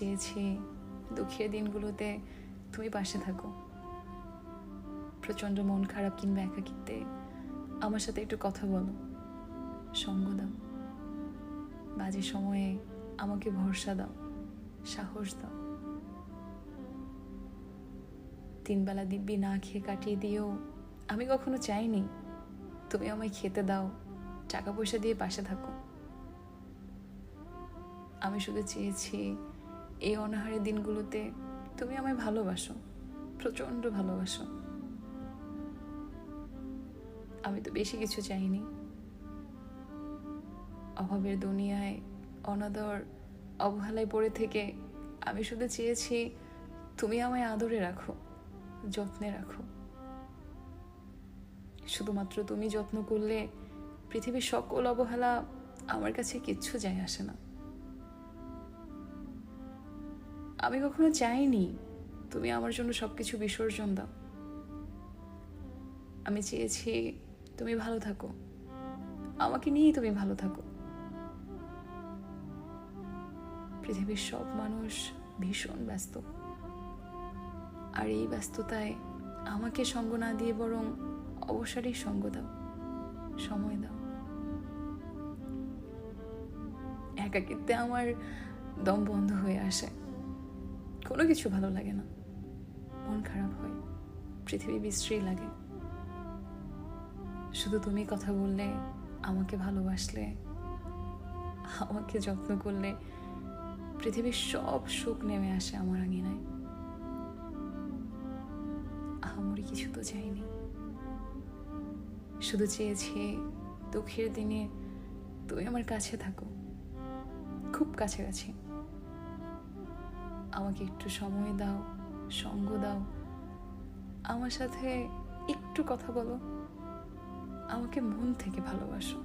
চেয়েছি দুঃখের দিনগুলোতে তুমি পাশে থাকো। প্রচণ্ড মন খারাপ কিংবা একাকিত্বে আমার সাথে একটু কথা বলো, সঙ্গ দাও, বাজে সময়ে আমাকে ভরসা দাও, সাহস দাও। 3 বেলা দিব্যি না খেয়ে কাটিয়ে দিও আমি কখনো চাইনি তুমি আমায় খেতে দাও, টাকা পয়সা দিয়ে পাশে থাকো। আমি শুধু চেয়েছি এই অনাহারের দিনগুলোতে তুমি আমায় ভালোবাসো, প্রচণ্ড ভালোবাসো। আমি তো বেশি কিছু চাইনি। অভাবের দুনিয়ায় অনাদর অবহেলায় পড়ে থেকে আমি শুধু চেয়েছি তুমি আমায় আদরে রাখো, যত্নে রাখো। শুধুমাত্র তুমি যত্ন করলে পৃথিবীর সকল অবহেলা আমার কাছে কিচ্ছু যায় আসে না। আমি কখনো চাইনি তুমি আমার জন্য সবকিছু বিসর্জন দাও। আমি চেয়েছি তুমি ভালো থাকো, আমাকে নিয়েই তুমি ভালো থাকো। পৃথিবীর সব মানুষ ভীষণ ব্যস্ত, আর এই ব্যস্ততায় আমাকে সঙ্গ না দিয়ে বরং অবসরেই সঙ্গ দাও, সময় দাও। একাকিত্বে আমার দম বন্ধ হয়ে আসে, কোনো কিছু ভালো লাগে না, মন খারাপ হয়, পৃথিবী বিশ্রী লাগে। শুধু তুমি কথা বললে, আমাকে ভালোবাসলে, আমাকে যত্ন করলে পৃথিবীর সব সুখ নেমে আসে আমার আঙিনায়। আহামরি কিছু তো চাইনি, শুধু চেয়েছি দুঃখের দিনে তুমি আমার কাছে থাকো, খুব কাছাকাছি। আমাকে একটু সময় দাও, সঙ্গ দাও, আমার সাথে একটু কথা বলো, আমাকে মন থেকে ভালোবাসো।